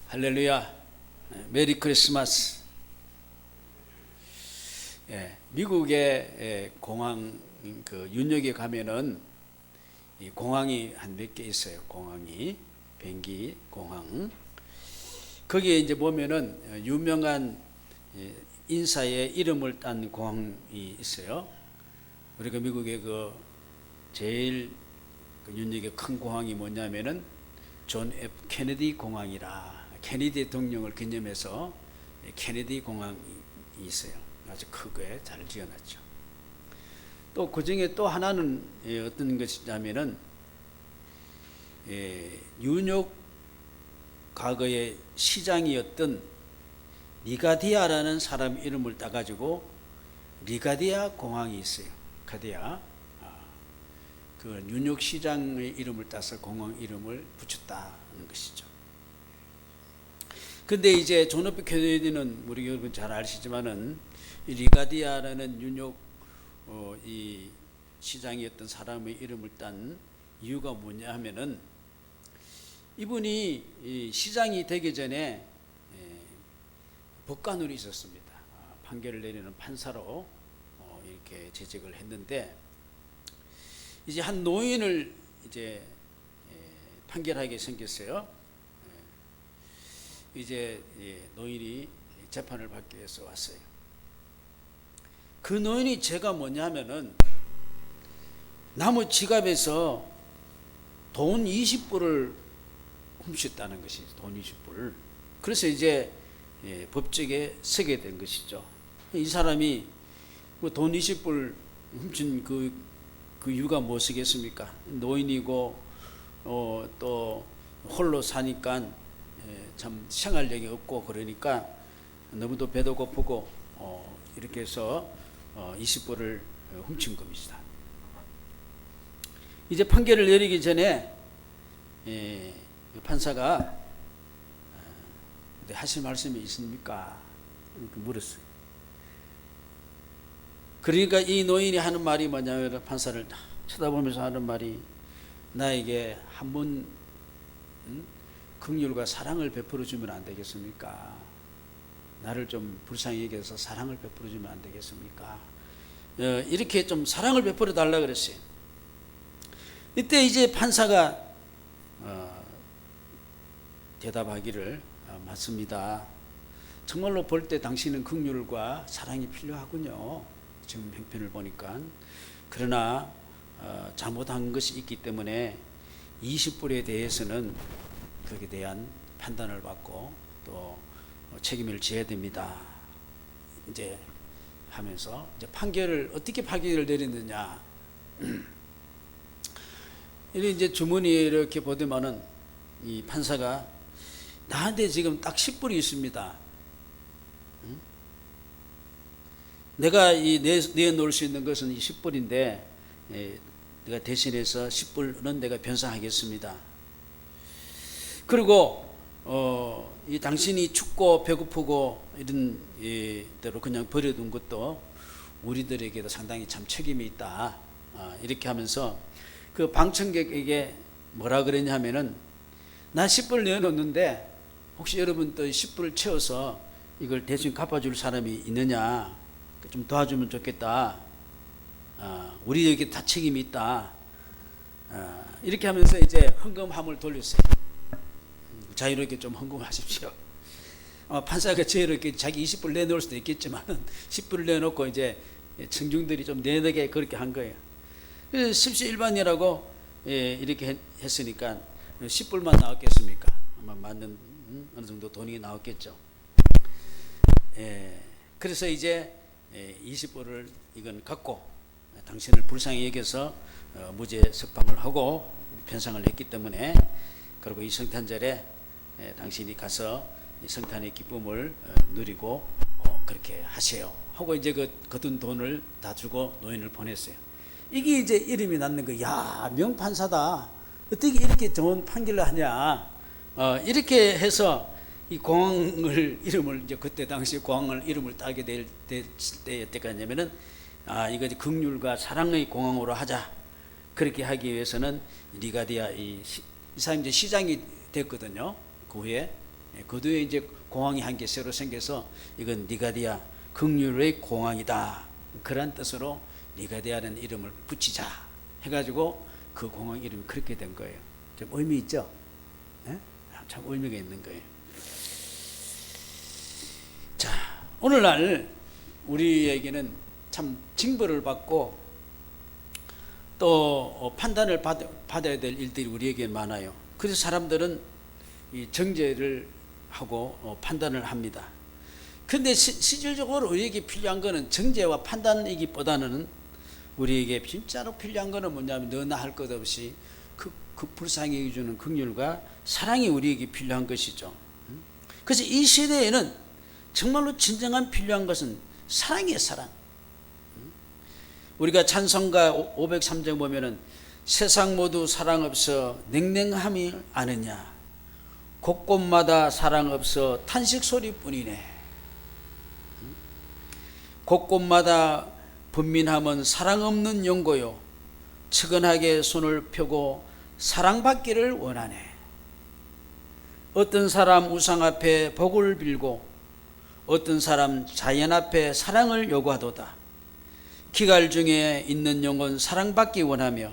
할렐루야. 메리 크리스마스. 미국의 공항 그 윤역에 가면은 이 공항이 한 몇 개 있어요. 공항이 비행기 공항. 거기에 이제 보면은 유명한 인사의 이름을 딴 공항이 있어요. 우리가 미국의 그 제일 그 윤역의 큰 공항이 뭐냐면은 존 F 케네디 공항이라. 케네디 대통령을 기념해서 케네디 공항이 있어요. 아주 크게 잘 지어놨죠. 또 그 중에 또 하나는 어떤 것이냐면은 뉴욕 과거의 시장이었던 리가디아라는 사람 이름을 따가지고 리가디아 공항이 있어요. 리가디아. 그 뉴욕 시장의 이름을 따서 공항 이름을 붙였다는 것이죠. 근데 이제 존 F 케네디는 우리 여러분 잘 아시지만은 이 리가디아라는 뉴욕 이 시장이었던 사람의 이름을 딴 이유가 뭐냐 하면은 이분이 이 시장이 되기 전에 법관으로 있었습니다. 판결을 내리는 판사로 이렇게 재직을 했는데 이제 한 노인을 이제 판결하게 생겼어요. 이제 노인이 재판을 받기 위해서 왔어요. 그 노인이 죄가 뭐냐면은 나무 지갑에서 돈 20불을 훔쳤다는 것이죠. 돈 20불. 그래서 이제 법정에 서게 된 것이죠. 이 사람이 돈 20불 훔친 그 이유가 무엇이겠습니까? 노인이고 또 홀로 사니까 참 생활력이 없고 그러니까 너무도 배도 고프고 이렇게 해서 20불을 훔친 겁니다. 이제 판결을 내리기 전에 판사가 하실 말씀이 있습니까? 이렇게 물었어요. 그러니까 이 노인이 하는 말이 뭐냐면 판사를 쳐다보면서 하는 말이 나에게 한번 긍휼과 사랑을 베풀어 주면 안 되겠습니까? 나를 좀 불쌍히 여겨서 사랑을 베풀어 주면 안 되겠습니까? 이렇게 좀 사랑을 베풀어 달라 그랬어요. 이때 이제 판사가 대답하기를 맞습니다. 정말로 볼 때 당신은 긍휼과 사랑이 필요하군요. 지금 형편을 보니까. 그러나 잘못한 것이 있기 때문에 20불에 대해서는 거기에 대한 판단을 받고 또 책임을 져야 됩니다. 이제 하면서 이제 판결을 어떻게 판결을 내렸느냐. 이제 주문이 이렇게 보더만은 이 판사가 나한테 지금 딱 10불이 있습니다. 내가 내놓을 수 있는 것은 이 10불인데 내가 대신해서 10불은 내가 변상하겠습니다. 그리고 이 당신이 춥고 배고프고 이런 대로 그냥 버려둔 것도 우리들에게도 상당히 참 책임이 있다. 이렇게 하면서 그 방청객에게 뭐라 그랬냐 하면은 나 10불 내놓는데 혹시 여러분 또 10불을 채워서 이걸 대신 갚아줄 사람이 있느냐 좀 도와주면 좋겠다. 우리에게 다 책임이 있다. 이렇게 하면서 이제 헌금함을 돌렸어요. 자유롭게 좀 헌금하십시오. 판사가 자유롭게 자기 20불 내놓을 수도 있겠지만 10불을 내놓고 이제 청중들이 좀 내놓게 그렇게 한 거예요. 그래서 십시일반이라고 이렇게 했으니까 10불만 나왔겠습니까? 아마 맞는 어느 정도 돈이 나왔겠죠. 그래서 이제 20불을 이건 갖고 당신을 불쌍히 여겨서 무죄 석방을 하고 변상을 했기 때문에 그리고 이 성탄절에 당신이 가서 이 성탄의 기쁨을 누리고 그렇게 하세요 하고 이제 그 거둔 돈을 다 주고 노인을 보냈어요. 이게 이제 이름이 났는 거. 야, 명판사다. 어떻게 이렇게 좋은 판결을 하냐. 이렇게 해서 이 공항을 이름을 이제 그때 당시 공항을 이름을 따게 될 때 어땠냐면은 이거 긍휼과 사랑의 공항으로 하자. 그렇게 하기 위해서는 리가디아 이 사람이 이제 시장이 됐거든요. 그 후에 그 뒤에 이제 공항이 한 개 새로 생겨서 이건 니가디아 긍휼의 공항이다. 그런 뜻으로 니가디아라는 이름을 붙이자 해가지고 그 공항 이름이 그렇게 된 거예요. 좀 의미 있죠? 예? 참 의미가 있는 거예요. 자, 오늘날 우리에게는 참 징벌을 받고 또 판단을 받아야 될 일들이 우리에게 많아요. 그래서 사람들은 이 정죄를 하고 판단을 합니다. 그런데 실질적으로 우리에게 필요한 것은 정죄와 판단이기보다는 우리에게 진짜로 필요한 것은 뭐냐면 너나 할 것 없이 그 불쌍히 주는 긍휼과 사랑이 우리에게 필요한 것이죠. 그래서 이 시대에는 정말로 진정한 필요한 것은 사랑이에요. 사랑. 우리가 찬송가 503장 보면은 세상 모두 사랑 없어 냉랭함이 아느냐 곳곳마다 사랑 없어 탄식 소리뿐이네. 곳곳마다 분민함은 사랑 없는 용고요 측은하게 손을 펴고 사랑받기를 원하네. 어떤 사람 우상 앞에 복을 빌고 어떤 사람 자연 앞에 사랑을 요구하도다. 기갈 중에 있는 영혼 사랑받기 원하며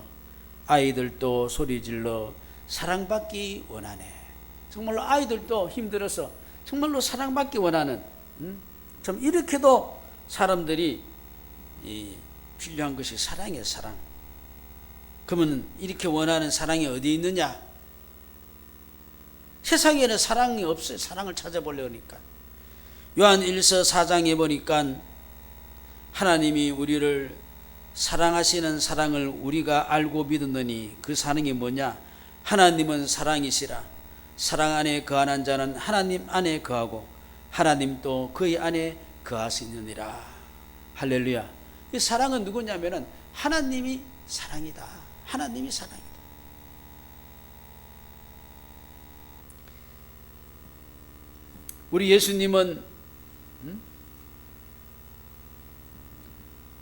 아이들도 소리질러 사랑받기 원하네. 정말로 아이들도 힘들어서 정말로 사랑받기 원하는 좀 이렇게도 사람들이 필요한 것이 사랑이에요. 사랑. 그러면 이렇게 원하는 사랑이 어디 있느냐? 세상에는 사랑이 없어요. 사랑을 찾아보려니까. 요한 1서 4장에 보니까 하나님이 우리를 사랑하시는 사랑을 우리가 알고 믿었느니 그 사랑이 뭐냐? 하나님은 사랑이시라. 사랑 안에 거하는 자는 하나님 안에 거하고 하나님도 그의 안에 거하시느니라. 할렐루야. 이 사랑은 누구냐면은 하나님이 사랑이다. 하나님이 사랑이다. 우리 예수님은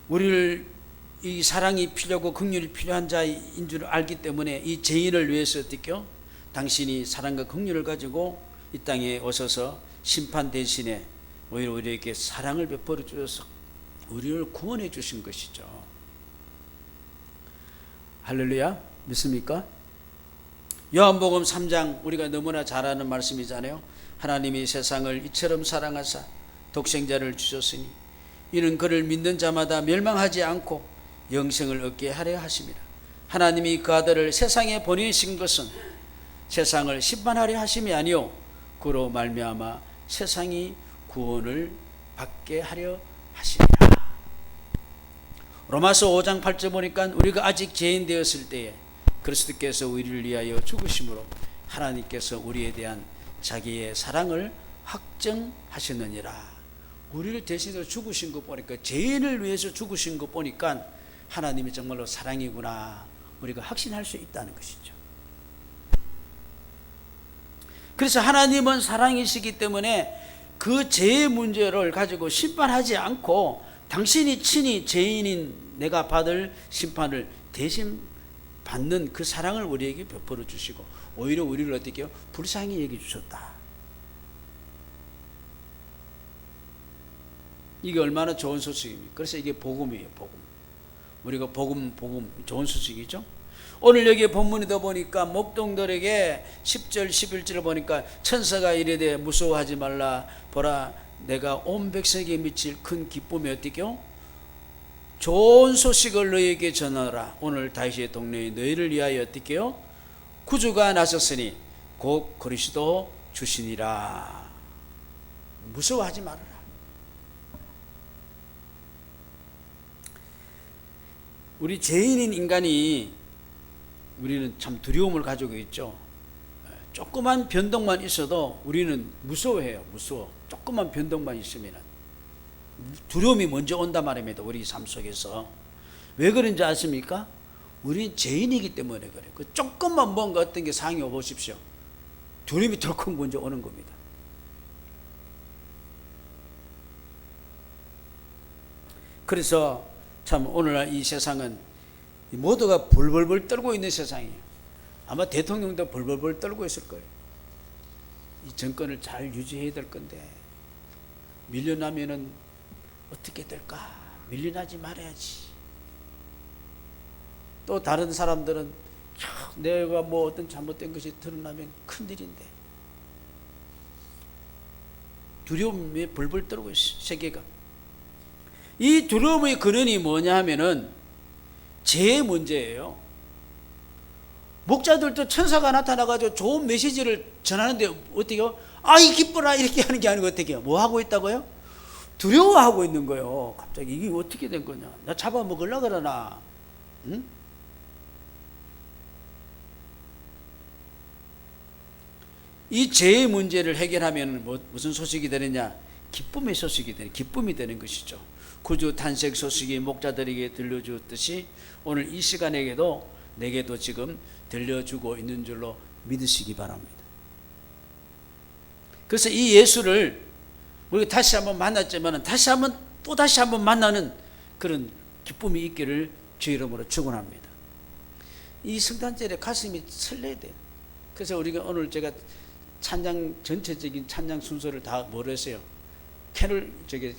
우리를 이 사랑이 필요하고 긍휼이 필요한 자인 줄 알기 때문에 이 죄인을 위해서 어떻게요? 당신이 사랑과 긍휼을 가지고 이 땅에 오셔서 심판 대신에 오히려 우리에게 사랑을 베풀어 주셔서 우리를 구원해 주신 것이죠. 할렐루야. 믿습니까? 요한복음 3장 우리가 너무나 잘 아는 말씀이잖아요. 하나님이 세상을 이처럼 사랑하사 독생자를 주셨으니 이는 그를 믿는 자마다 멸망하지 않고 영생을 얻게 하려 하심이라. 하나님이 그 아들을 세상에 보내신 것은 세상을 심판하려 하심이 아니요 그로 말미암아 세상이 구원을 받게 하려 하심이라. 로마서 5장 8절 보니까 우리가 아직 죄인 되었을 때에 그리스도께서 우리를 위하여 죽으심으로 하나님께서 우리에 대한 자기의 사랑을 확정하셨느니라. 우리를 대신해서 죽으신 거 보니까 죄인을 위해서 죽으신 거 보니까 하나님이 정말로 사랑이구나 우리가 확신할 수 있다는 것이죠. 그래서 하나님은 사랑이시기 때문에 그 죄의 문제를 가지고 심판하지 않고 당신이 친히 죄인인 내가 받을 심판을 대신 받는 그 사랑을 우리에게 베풀어 주시고 오히려 우리를 어떻게 해요? 불쌍히 여겨 주셨다. 이게 얼마나 좋은 소식입니까? 그래서 이게 복음이에요. 복음. 우리가 복음 좋은 소식이죠. 오늘 여기 본문에도 보니까 목동들에게 10절 11절을 보니까 천사가 이르되 무서워하지 말라. 보라 내가 온 백성에게 미칠 큰 기쁨이 어떻게요? 좋은 소식을 너희에게 전하라. 오늘 다윗의 동네에 너희를 위하여 어떻게요? 구주가 나셨으니 곧 그리스도 주시니라. 무서워하지 말아라. 우리 죄인인 인간이 우리는 참 두려움을 가지고 있죠. 조그만 변동만 있어도 우리는 무서워해요. 무서워. 조그만 변동만 있으면 두려움이 먼저 온단 말입니다. 우리 삶 속에서. 왜 그런지 아십니까? 우리는 죄인이기 때문에 그래요. 그 조금만 뭔가 어떤 게 상해 보십시오. 두려움이 덜컥 먼저 오는 겁니다. 그래서 참 오늘날 이 세상은 모두가 벌벌벌 떨고 있는 세상이에요. 아마 대통령도 벌벌벌 떨고 있을 거예요. 이 정권을 잘 유지해야 될 건데 밀려나면은 어떻게 될까? 밀려나지 말아야지. 또 다른 사람들은 내가 뭐 어떤 잘못된 것이 드러나면 큰일인데 두려움에 벌벌 떨고 있어 세계가. 이 두려움의 근원이 뭐냐 하면은 죄의 문제예요. 목자들도 천사가 나타나가지고 좋은 메시지를 전하는데 어떻게요? 아이 기뻐라 이렇게 하는 게 아니고 어떻게 해요? 뭐 하고 있다고요? 두려워하고 있는 거예요. 갑자기 이게 어떻게 된 거냐? 나 잡아먹으려고 그러나? 응? 이 죄의 문제를 해결하면 무슨 소식이 되느냐? 기쁨의 소식이 되는, 기쁨이 되는 것이죠. 구주 탄생 소식이 목자들에게 들려주었듯이 오늘 이 시간에게도 내게도 지금 들려주고 있는 줄로 믿으시기 바랍니다. 그래서 이 예수를 우리가 다시 한번 만났지만 다시 한번 만나는 그런 기쁨이 있기를 주 이름으로 축원합니다. 이 성탄절에 가슴이 설레야 돼요. 그래서 우리가 오늘 제가 찬양 전체적인 찬양 순서를 다 뭐로 했어요? 캐롤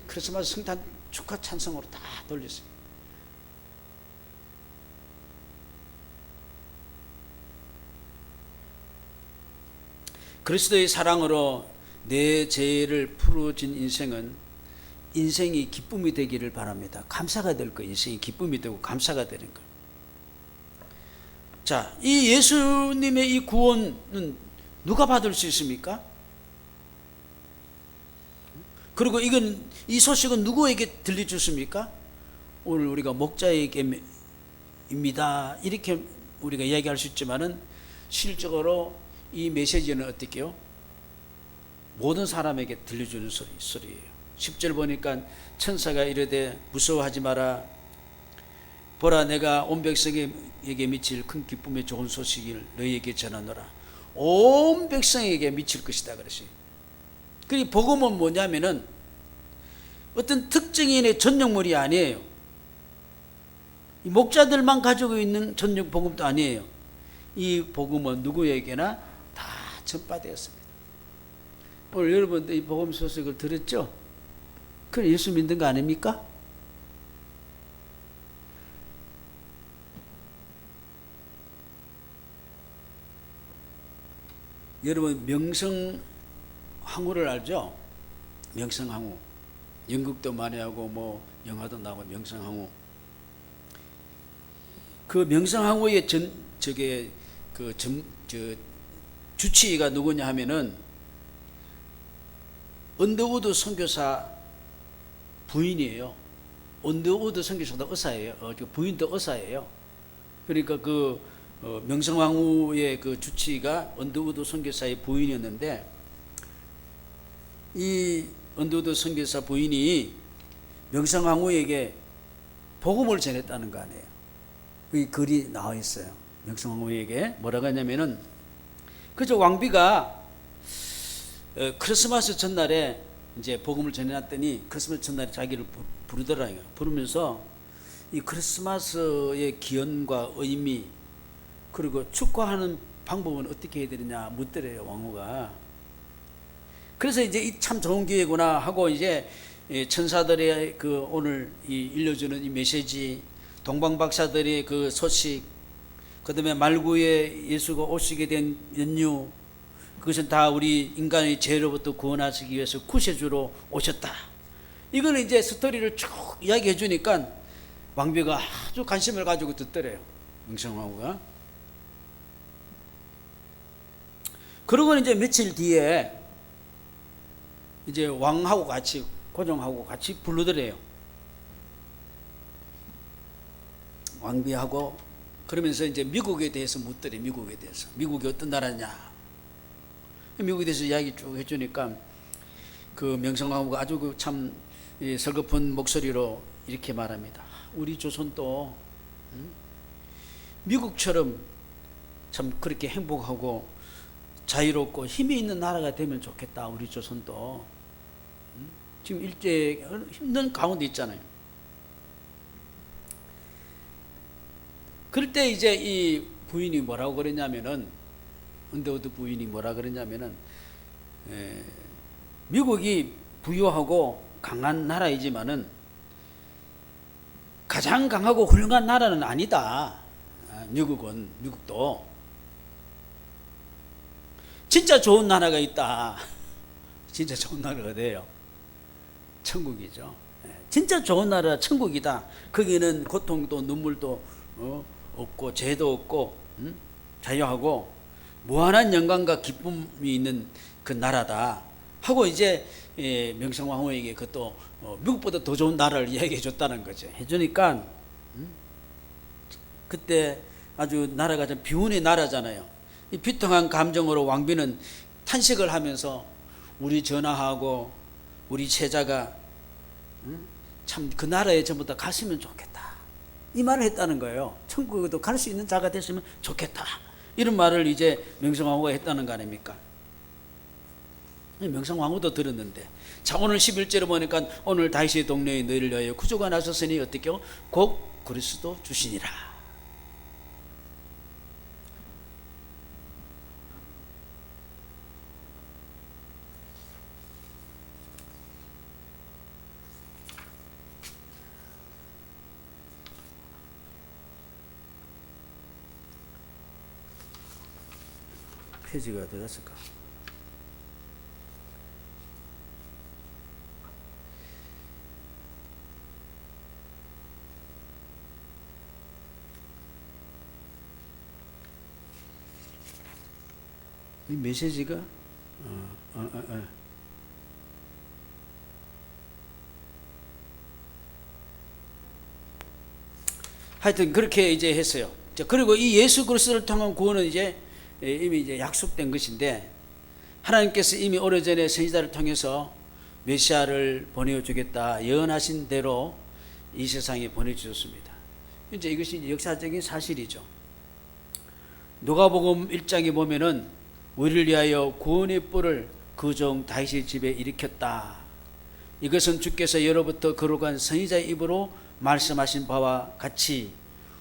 크리스마스 성탄 축하 찬송으로 다 돌렸어요. 그리스도의 사랑으로 내 죄를 풀어진 인생이 기쁨이 되기를 바랍니다. 감사가 될 거예요. 인생이 기쁨이 되고 감사가 되는 거예요. 자, 이 예수님의 이 구원은 누가 받을 수 있습니까? 그리고 이 소식은 누구에게 들려줬습니까? 오늘 우리가 목자에게입니다. 이렇게 우리가 이야기할 수 있지만은 실적으로 이 메시지는 어떻게 해요? 모든 사람에게 들려주는 소리예요. 10절 보니까 천사가 이르되 무서워하지 마라. 보라 내가 온 백성에게 미칠 큰 기쁨의 좋은 소식을 너희에게 전하노라. 온 백성에게 미칠 것이다 그랬어요. 그리고 복음은 뭐냐면은 어떤 특정인의 전용물이 아니에요. 이 목자들만 가지고 있는 전용 복음도 아니에요. 이 복음은 누구에게나 다 전파되었습니다. 오늘 여러분들 이 복음 소식을 들었죠? 그럼 예수 믿는 거 아닙니까? 여러분 명성황후를 알죠? 명성황후. 연극도 많이 하고 뭐 영화도 나오고 명성황후. 그 명성황후의 주치의가 누구냐 하면은 언더우드 선교사 부인이에요. 언더우드 선교사도 의사예요. 부인도 의사예요. 그러니까 명성황후의 그 주치의가 언더우드 선교사의 부인이었는데 이 언더우드 선교사 부인이 명성황후에게 복음을 전했다는 거 아니에요. 이 글이 나와 있어요. 명성황후에게 뭐라고 하냐면은 그저 왕비가 크리스마스 전날에 이제 복음을 전해놨더니 크리스마스 전날에 자기를 부르더라고요. 부르면서 이 크리스마스의 기원과 의미 그리고 축하하는 방법은 어떻게 해야 되느냐 묻더래요, 왕후가. 그래서 이제 이 참 좋은 기회구나 하고 이제 천사들의 오늘 일러주는 이 메시지, 동방박사들의 그 소식, 그 다음에 말구에 예수가 오시게 된 연유, 그것은 다 우리 인간의 죄로부터 구원하시기 위해서 구세주로 오셨다. 이걸 이제 스토리를 쭉 이야기해 주니까 왕비가 아주 관심을 가지고 듣더래요, 명성황후가. 그러고 이제 며칠 뒤에 이제 왕하고 같이 고종하고 같이 부르더래요. 왕비하고 그러면서 이제 미국에 대해서 묻더래. 미국에 대해서. 미국이 어떤 나라냐. 미국에 대해서 이야기 쭉 해주니까 그 명성황후가 아주 참 설거픈 목소리로 이렇게 말합니다. 우리 조선도 미국처럼 참 그렇게 행복하고 자유롭고 힘이 있는 나라가 되면 좋겠다. 우리 조선도 지금 일제 힘든 가운데 있잖아요. 그럴 때 이제 이 부인이 뭐라고 그랬냐면은 언더우드 부인이 뭐라 그랬냐면은 미국이 부유하고 강한 나라이지만은 가장 강하고 훌륭한 나라는 아니다. 미국도 진짜 좋은 나라가 있다. 진짜 좋은 나라가 어디예요? 천국이죠. 진짜 좋은 나라 천국이다. 거기는 고통도 눈물도 없고 죄도 없고 자유하고 무한한 영광과 기쁨이 있는 그 나라다 하고 이제 명성황후에게 그것도 미국보다 더 좋은 나라를 이야기해 줬다는 거죠. 해주니까 그때 아주 나라가 좀 비운의 나라잖아요. 이 비통한 감정으로 왕비는 탄식을 하면서 우리 전하하고 우리 제자가 참 그 나라에 전부 다 갔으면 좋겠다, 이 말을 했다는 거예요. 천국에도 갈 수 있는 자가 됐으면 좋겠다, 이런 말을 이제 명성황후가 했다는 거 아닙니까? 명성황후도 들었는데, 자 오늘 11절에 보니까 오늘 다윗의 동네에 너희를 위하여 구주가 나섰으니 어떻게요? 곧 그리스도 주시니라. 페이지가 어디 갔을까? 이 메시지가 하여튼 그렇게 이제 했어요. 그리고 이 예수 그리스도를 통한 구원은 이제 이미 이제 약속된 것인데, 하나님께서 이미 오래전에 선지자를 통해서 메시아를 보내주겠다 예언하신 대로 이 세상에 보내주셨습니다. 이제 이것이 역사적인 사실이죠. 누가복음 1장에 보면은 우리를 위하여 구원의 뿔을 그 종 다윗의 집에 일으켰다. 이것은 주께서 예로부터 거룩한 선지자의 입으로 말씀하신 바와 같이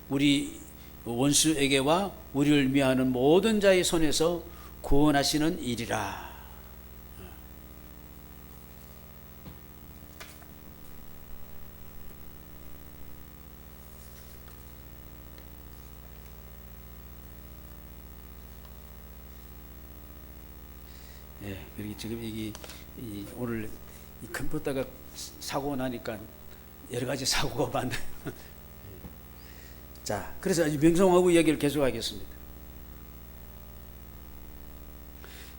우리 원수에게와 우리를 미워하는 모든 자의 손에서 구원하시는 일이라. 여기 지금 오늘 이 컴퓨터가 사고 나니까 여러 가지 사고가 많네. 자, 그래서 명성황후 이야기를 계속하겠습니다.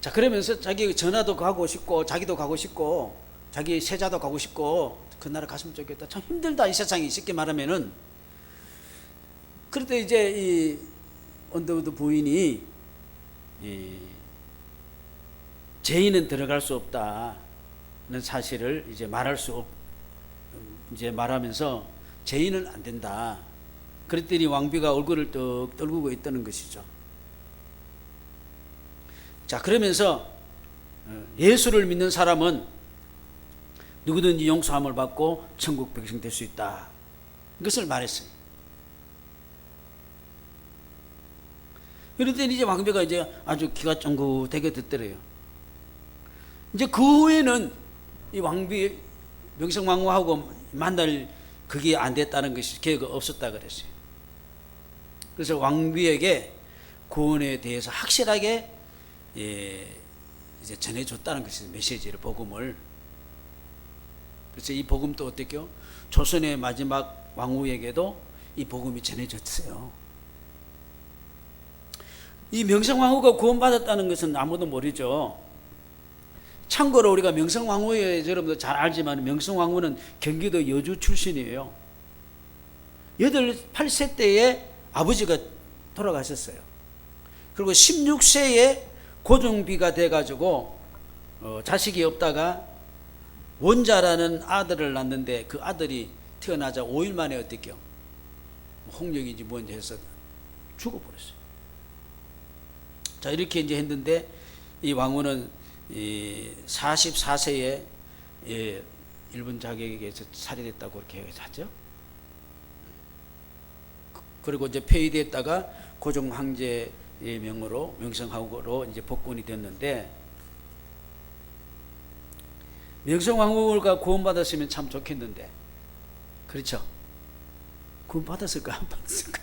자, 그러면서 자기 전하도 가고 싶고, 자기도 가고 싶고, 자기 세자도 가고 싶고, 그 나라 갔으면 좋겠다. 참 힘들다, 이 세상이. 쉽게 말하면은. 그런데 이제 이 언더우드 부인이 죄인은 들어갈 수 없다는 사실을 이제 이제 말하면서 죄인은 안 된다. 그랬더니 왕비가 얼굴을 떡 떨구고 있다는 것이죠. 자, 그러면서 예수를 믿는 사람은 누구든지 용서함을 받고 천국 백성 될 수 있다, 이것을 말했어요. 그랬더니 이제 왕비가 이제 아주 귀가 쫑긋하게 듣더래요. 이제 그 후에는 이 왕비 명성황후하고 만날 그게 안 됐다는 것이 계획이 없었다 그랬어요. 그래서 왕비에게 구원에 대해서 확실하게 이제 전해줬다는 것이 메시지를, 복음을. 그래서 이 복음도 어떻게요? 조선의 마지막 왕후에게도 이 복음이 전해졌어요. 이 명성황후가 구원받았다는 것은 아무도 모르죠. 참고로 우리가 명성황후에 여러분도 잘 알지만 명성황후는 경기도 여주 출신이에요. 8세 때에 아버지가 돌아가셨어요. 그리고 16세에 고종비가 돼가지고 자식이 없다가 원자라는 아들을 낳는데, 그 아들이 태어나자 5일 만에 어떻게요? 홍역인지 뭔지 해서 죽어버렸어요. 자, 이렇게 이제 했는데 이 왕후는 44세에 일본 자객에게서 살해됐다고 그렇게 하죠. 그리고 이제 폐위됐다가 고종 황제의 명으로 명성황후로 이제 복권이 됐는데, 명성황후가 구원받았으면 참 좋겠는데, 그렇죠? 구원받았을까 안 받았을까?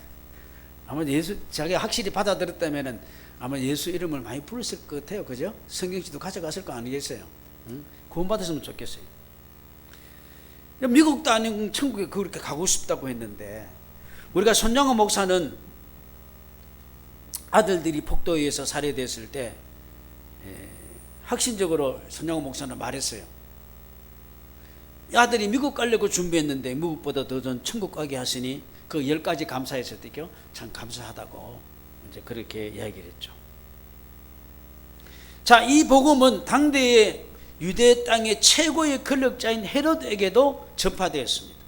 아마 예수, 자기가 확실히 받아들였다면은 아마 예수 이름을 많이 부르실 것 같아요. 그죠? 성경지도 가져갔을 거 아니겠어요? 응? 구원받았으면 좋겠어요. 미국도 아니고 천국에 그렇게 가고 싶다고 했는데, 우리가 손영호 목사는 아들들이 폭도에 의해서 살해됐을 때 확신적으로 손영호 목사는 말했어요. 아들이 미국 가려고 준비했는데 미국보다 더 전 천국 가게 하시니 그 10가지 감사했을 때요, 참 감사하다고 이제 그렇게 이야기를 했죠. 자, 이 복음은 당대의 유대 땅의 최고의 권력자인 헤롯에게도 전파되었습니다.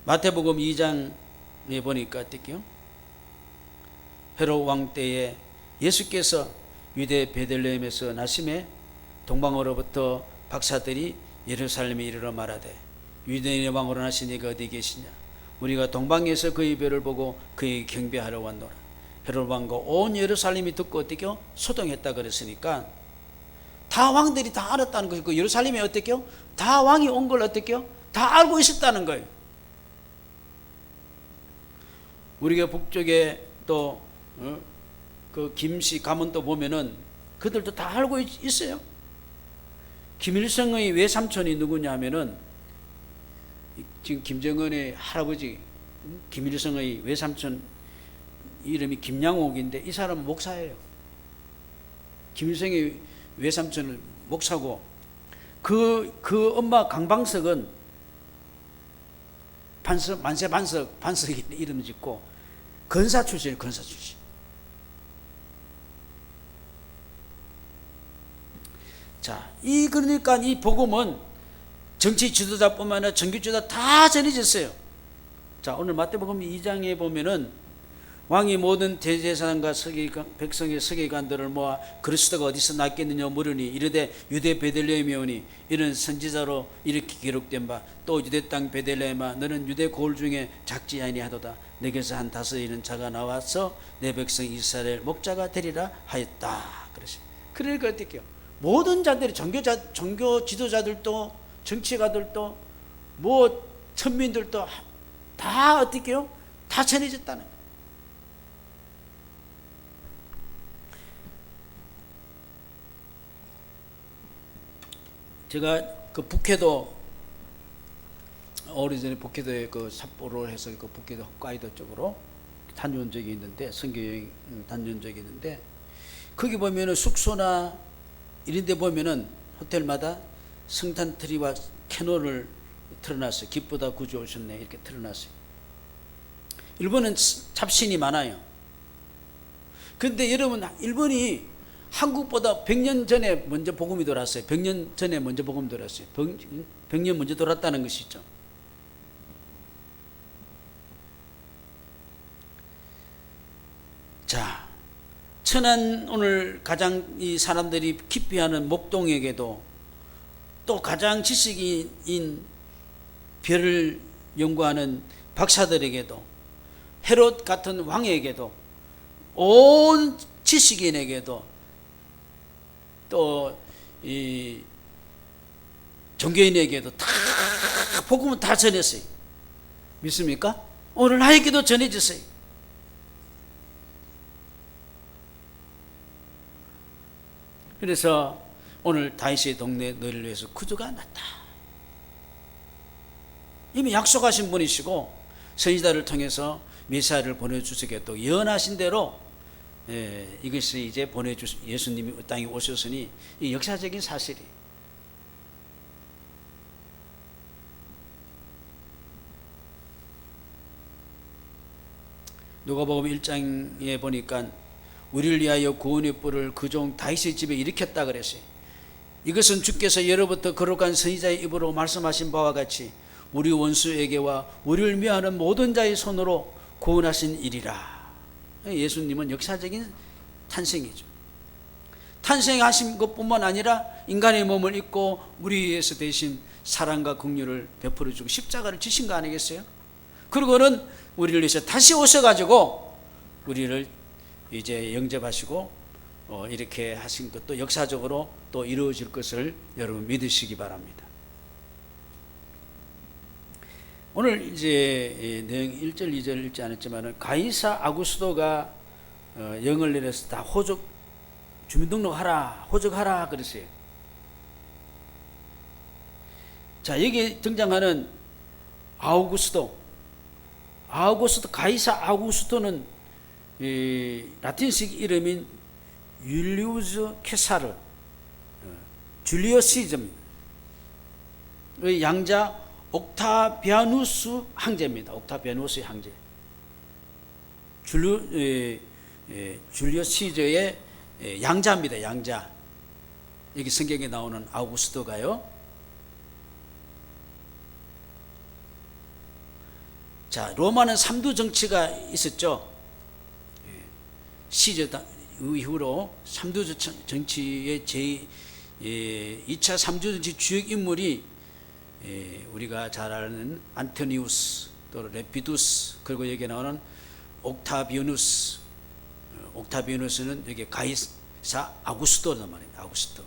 마태복음 2장에 보니까 어떻게요? 헤롯 왕 때에 예수께서 유대 베들레헴에서 나심에 동방으로부터 박사들이 예루살렘에 이르러 말하되 유대인의 왕으로 나신 이가 어디 계시냐? 우리가 동방에서 그의 별을 보고 그의 경배하러 왔노라. 헤롯 왕과 온 예루살렘이 듣고 어떻게요? 소동했다 그랬으니까 다 왕들이 다 알았다는 것이고, 예루살렘에 어떻게요? 다 왕이 온 걸 어떻게요? 다 알고 있었다는 거예요. 우리가 북쪽에 또 그 김씨 가문도 보면은 그들도 다 알고 있어요. 김일성의 외삼촌이 누구냐 하면은 지금 김정은의 할아버지 김일성의 외삼촌 이름이 김양옥인데 이 사람은 목사예요. 김일성의 외삼촌은 목사고, 그 엄마 강방석은 반석이 이름 짓고 건사 출신이에요. 건사 출신. 자, 그러니까 이 복음은 정치 지도자뿐만 아니라 종교 지도자 다 전해졌어요. 자, 오늘 마태복음 2장에 보면은 왕이 모든 대제사장과 백성의 서기관들을 모아 그리스도가 어디서 났겠느냐 물으니 이르되 유대 베들레헴에 오니 이는 선지자로 이렇게 기록된 바 또 유대 땅 베들레헴아 너는 유대 고을 중에 작지 아니하도다 내게서 한 다섯 이는 자가 나와서 내 백성 이스라엘 목자가 되리라 하였다. 그러니까 어떻게요? 모든 자들이 종교 지도자들도 정치가들도 뭐 천민들도 다 어떻게요? 다 전해졌다는 거예요. 제가 그 북해도 오래전에 북해도에 그 삿포로 해서 그 북해도 홋카이도 쪽으로 다녀온 적이 있는데, 선교여행 다녀온 적이 있는데, 거기 보면은 숙소나 이런 데 보면은 호텔마다 성탄 트리와 캐논을 틀어놨어요. 기쁘다 구주 오셨네 이렇게 틀어놨어요. 일본은 잡신이 많아요. 그런데 여러분, 일본이 한국보다 100년 전에 먼저 복음이 돌았어요. 100년 전에 먼저 복음이 돌았어요. 100년 먼저 돌았다는 것이죠. 자, 천안 오늘 가장 이 사람들이 깊이 하는 목동에게도 또 가장 지식인 별을 연구하는 박사들에게도 헤롯 같은 왕에게도 온 지식인에게도 또 이 종교인에게도 다 복음은 다 전했어요. 믿습니까? 오늘 나에게도 전해졌어요. 그래서 오늘 다윗의 동네 너희를 위해서 구주가 났다. 이미 약속하신 분이시고 선지자를 통해서 메시아를 보내주시겠다고 예언하신 대로 이것이 이제 예수님이 땅에 오셨으니 이 역사적인 사실이. 누가복음 1장에 보니까 우리를 위하여 구원의 뿔을 그 종 다윗의 집에 일으켰다 그랬어요. 이것은 주께서 예로부터 거룩한 선지자의 입으로 말씀하신 바와 같이 우리 원수에게와 우리를 미워하는 모든 자의 손으로 구원하신 일이라. 예수님은 역사적인 탄생이죠. 탄생하신 것뿐만 아니라 인간의 몸을 입고 우리 위해서 대신 사랑과 긍휼을 베풀어 주고 십자가를 지신 거 아니겠어요? 그리고는 우리를 위해서 다시 오셔가지고 우리를 이제 영접하시고 이렇게 하신 것도 역사적으로 또 이루어질 것을 여러분 믿으시기 바랍니다. 오늘 이제 내용 1절 2절 읽지 않았지만 가이사 아구스도가 영을 내려서 다 주민등록하라, 호적하라 그랬어요. 자, 여기 등장하는 아우구스도, 가이사 아우구스도는 라틴식 이름인 율리우스 케사르, 줄리어스 시저입니다. 양자 옥타비아누스 황제입니다. 옥타비아누스의 황제. 줄리어스 시저의 양자입니다. 양자. 여기 성경에 나오는 아우구스도가요. 자, 로마는 삼두 정치가 있었죠. 시저 이후로 삼두 정치의 2차 삼두 정치 주역 인물이 우리가 잘 아는 안토니우스, 또 레피두스, 그리고 여기 나오는 옥타비아누스. 옥타비아누스는 여기 가이사 아구스토란 말입니다. 아구스토.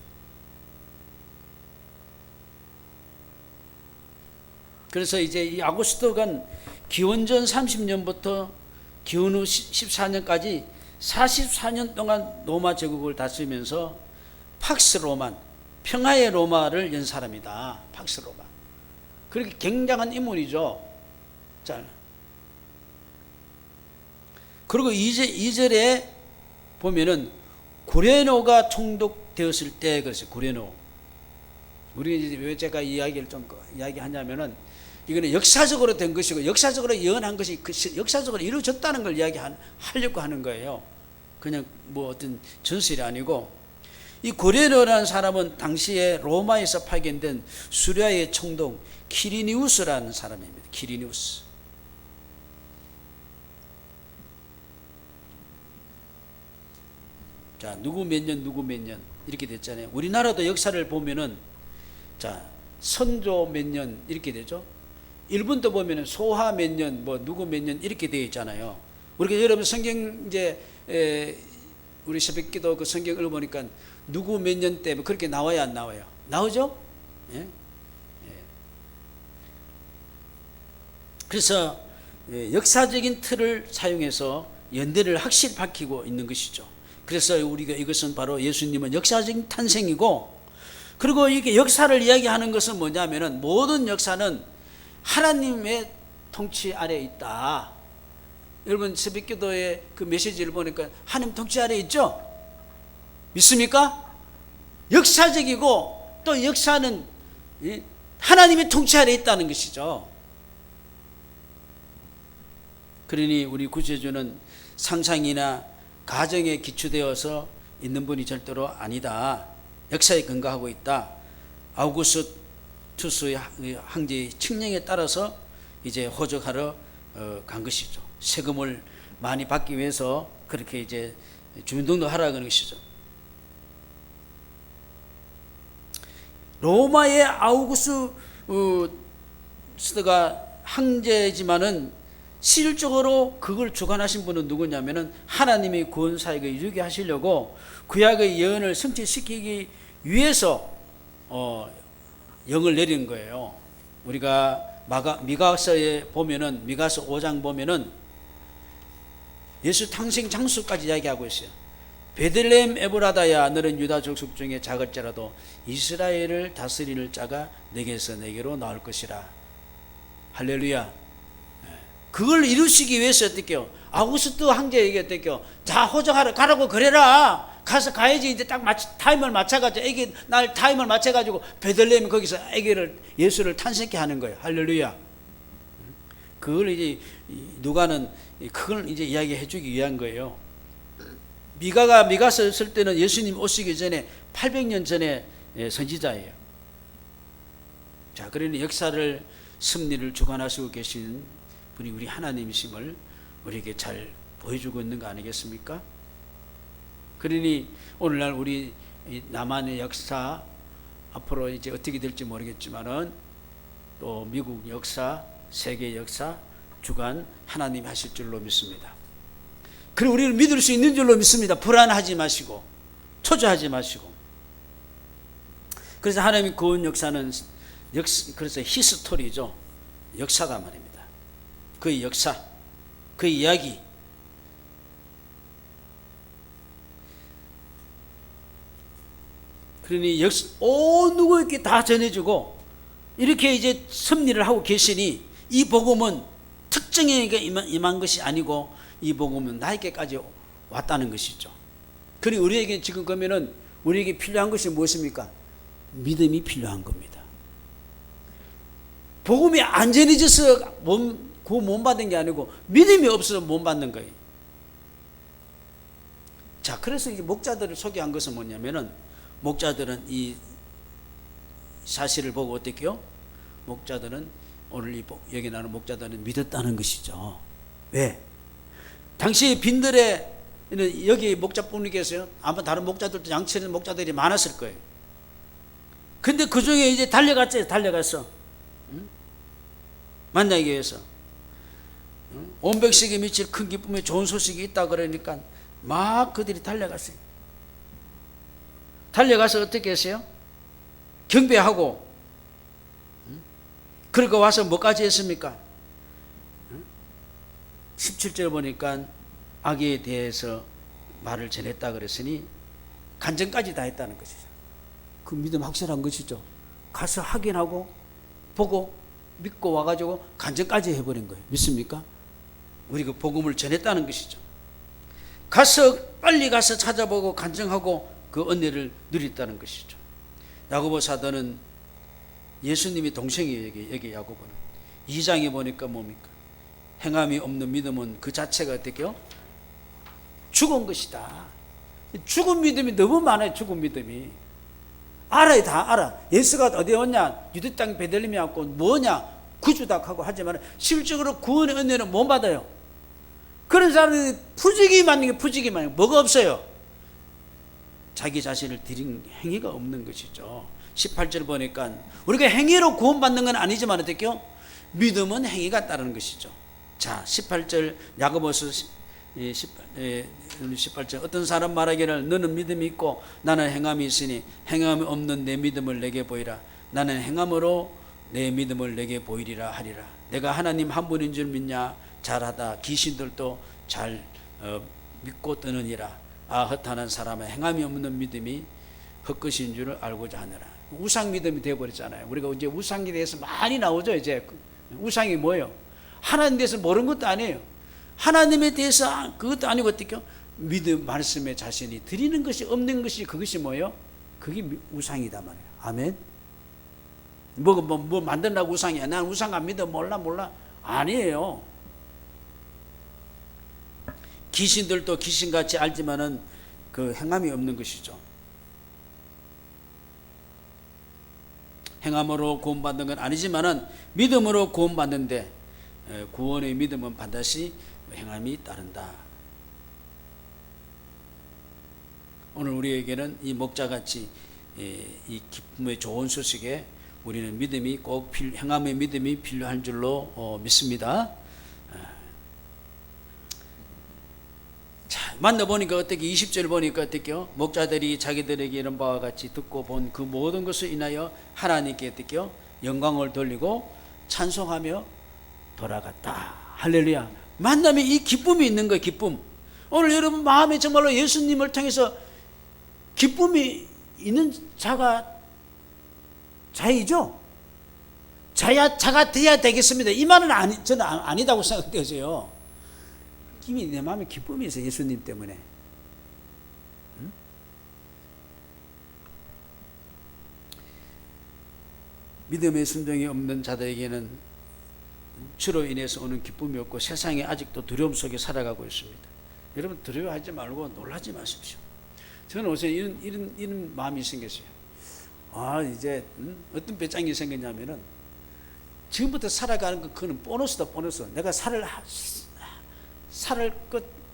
그래서 이제 이 아구스토가 기원전 30년부터 기원 후 14년까지 44년 동안 로마 제국을 다스리면서 팍스 로만, 평화의 로마를 연 사람이다. 팍스 로마. 그렇게 굉장한 인물이죠. 자, 그리고 2절에 보면은 구레노가 총독되었을 때 그랬어요. 구레노. 우리 왜 제가 이 이야기를 좀 이야기하냐면은 이거는 역사적으로 된 것이고 역사적으로 예언한 것이 역사적으로 이루어졌다는 걸 하려고 하는 거예요. 그냥 뭐 어떤 전설이 아니고, 이 구레노라는 사람은 당시에 로마에서 파견된 수리아의 총독 키리니우스라는 사람입니다. 키리니우스. 자, 누구 몇 년 이렇게 됐잖아요. 우리나라도 역사를 보면은 자, 선조 몇 년 이렇게 되죠. 일본도 보면은 소하 몇 년, 뭐 누구 몇 년 이렇게 되어 있잖아요. 우리가 여러분 성경 이제 우리 새벽기도 그 성경 읽어보니까 누구 몇 년 때 뭐 그렇게 나와야 안 나와요? 나오죠? 예? 예. 그래서 역사적인 틀을 사용해서 연대를 확실히 밝히고 있는 것이죠. 그래서 우리가 이것은 바로 예수님은 역사적인 탄생이고, 그리고 이게 역사를 이야기하는 것은 뭐냐면은 모든 역사는 하나님의 통치 아래에 있다. 여러분 새벽기도의 그 메시지를 보니까 하나님 통치 아래에 있죠? 믿습니까? 역사적이고 또 역사는 하나님의 통치 아래에 있다는 것이죠. 그러니 우리 구세주는 상상이나 가정에 기초되어서 있는 분이 절대로 아니다. 역사에 근거하고 있다. 아우구스투스의 황제의 칙령에 따라서 이제 호적하러 간 것이죠. 세금을 많이 받기 위해서 그렇게 이제 주민등록하라고 하는 것이죠. 로마의 아우구스트가 황제지만은 실질적으로 그걸 주관하신 분은 누구냐면은 하나님의 구원 사역을 이루게 하시려고 구약의 예언을 성취시키기 위해서 영을 내린 거예요. 우리가 미가서에 보면은, 미가서 5장 보면은 예수 탄생 장소까지 이야기하고 있어요. 베들레헴 에브라다야, 너는 유다 족속 중에 작을지라도 이스라엘을 다스릴 자가 내게서 내게로 나올 것이라. 할렐루야. 그걸 이루시기 위해서 어떻게요? 아우구스트 황제에게 어떻게요? 자, 호적하러 가라고 그래라. 가야지. 이제 딱 타임을 맞춰가지고 애기 날 타임을 맞춰가지고 베들레헴 거기서 예수를 탄생케 하는 거예요. 할렐루야. 그걸 이제 누가는 그걸 이제 이야기해주기 위한 거예요. 미가서 쓸 때는 예수님 오시기 전에 800년 전에 선지자예요. 자, 그러니 역사를 섭리를 주관하시고 계신 분이 우리 하나님이심을 우리에게 잘 보여주고 있는 거 아니겠습니까? 그러니 오늘날 우리 남한의 역사 앞으로 이제 어떻게 될지 모르겠지만은 또 미국 역사, 세계 역사 주관 하나님이 하실 줄로 믿습니다. 그리고 우리는 믿을 수 있는 줄로 믿습니다. 불안하지 마시고 초조하지 마시고. 그래서 하나님이 구원 역사는 그래서 히스토리죠. 역사다 말입니다. 그의 역사, 그의 이야기. 그러니 온 누구에게 다 전해주고 이렇게 이제 섭리를 하고 계시니 이 복음은 특정에게 임한 것이 아니고 이 복음은 나에게까지 왔다는 것이죠. 그러니 우리에게 지금 그러면은 우리에게 필요한 것이 무엇입니까? 믿음이 필요한 겁니다. 복음이 안 전해져서 구원 못 받은 게 아니고 믿음이 없어서 못 받는 거예요. 자, 그래서 이제 목자들을 소개한 것은 뭐냐면은 목자들은 이 사실을 보고 어떻게 해요? 목자들은 오늘 여기 나오는 목자들은 믿었다는 것이죠. 왜? 당시 빈들에 여기 목자분이 계세요. 아마 다른 목자들도 양치하는 목자들이 많았을 거예요. 근데 그 중에 이제 달려갔어. 응? 만나기 위해서. 응? 온 백성이 미칠 큰 기쁨에 좋은 소식이 있다 그러니까 막 그들이 달려갔어요. 달려가서 어떻게 했어요? 경배하고, 그러고 와서 뭐까지 했습니까? 17절 보니까 악에 대해서 말을 전했다 그랬으니 간증까지 다 했다는 것이죠. 그 믿음 확실한 것이죠. 가서 확인하고 보고 믿고 와가지고 간증까지 해버린 거예요. 믿습니까? 우리 그 복음을 전했다는 것이죠. 빨리 가서 찾아보고 간증하고 그 은혜를 누렸다는 것이죠. 야고보 사도는 예수님이 동생이에요. 여기 야고보는 2장에 보니까 뭡니까? 행함이 없는 믿음은 그 자체가 어떻게요? 죽은 것이다. 죽은 믿음이 너무 많아요. 죽은 믿음이 알아요. 다 알아. 예수가 어디 왔냐? 유대 땅 베들레헴에 왔고 뭐냐? 구주다 하고 하지만 실적으로 구원의 은혜는 못 받아요. 그런 사람들이 푸지기만 뭐가 없어요? 자기 자신을 드린 행위가 없는 것이죠. 18절 보니까 우리가 행위로 구원받는 건 아니지만 어떻게요? 믿음은 행위가 따르는 것이죠. 자, 18절 야고보서 18절 어떤 사람 말하기를 너는 믿음이 있고 나는 행함이 있으니 행함이 없는 내 믿음을 내게 보이라. 나는 행함으로 내 믿음을 내게 보이리라 하리라. 내가 하나님 한 분인 줄 믿냐? 잘하다. 귀신들도 잘 믿고 뜨느니라. 허탄한 사람은 행함이 없는 믿음이 헛것인 줄을 알고자 하느라. 우상 믿음이 되어버렸잖아요. 우리가 이제 우상에 대해서 많이 나오죠. 이제 우상이 뭐예요? 하나님에 대해서 모르는 것도 아니에요. 하나님에 대해서 그것도 아니고 어떻게 믿음 말씀에 자신이 드리는 것이 없는 것이 그것이 뭐예요? 그게 우상이다 말이에요. 아멘. 뭐 만들라고 우상이야. 난 우상 안 믿어. 몰라. 아니에요. 귀신들도 귀신같이 알지만은 그 행함이 없는 것이죠. 행함으로 구원받는 건 아니지만은 믿음으로 구원받는데 구원의 믿음은 반드시 행함이 따른다. 오늘 우리에게는 이 목자같이 이 기쁨의 좋은 소식에 우리는 믿음이 꼭 행함의 믿음이 필요한 줄로 믿습니다. 자, 만나보니까 어떻게 20절 보니까 어떻게요? 목자들이 자기들에게 이런 바와 같이 듣고 본 그 모든 것을 인하여 하나님께 어떻게요? 영광을 돌리고 찬송하며 돌아갔다. 할렐루야. 만나면 이 기쁨이 있는 거예요. 기쁨. 오늘 여러분 마음에 정말로 예수님을 통해서 기쁨이 있는 자가 자이죠. 자가 돼야 되겠습니다. 이 말은 저는 아니다고 생각되어요. 이미 내 마음에 기쁨이 있어요. 예수님 때문에. 응? 믿음의 순종이 없는 자들에게는 주로 인해서 오는 기쁨이 없고 세상에 아직도 두려움 속에 살아가고 있습니다. 여러분 두려워하지 말고 놀라지 마십시오. 저는 어제 이런 마음이 생겼어요. 이제 어떤 배짱이 생겼냐면은 지금부터 살아가는 거 그거는 보너스다. 보너스. 내가 살을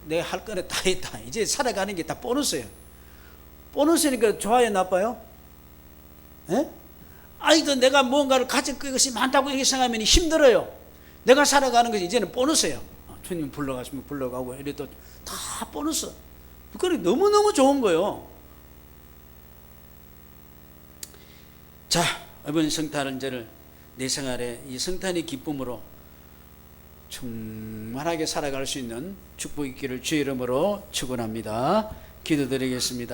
내가 할 거는 다 했다. 이제 살아가는 게 다 보너스예요. 보너스니까 좋아요, 나빠요? 예? 아직도 내가 무언가를 가질 것이 많다고 이렇게 생각하면 힘들어요. 내가 살아가는 것이 이제는 보너스예요. 주님 불러가시면 불러가고 이래도 다 보너스. 그건 너무너무 좋은 거예요. 자, 이번 성탄절을 내 생활에 이 성탄의 기쁨으로 충만하게 살아갈 수 있는 축복 있기를 주의 이름으로 축원합니다. 기도드리겠습니다.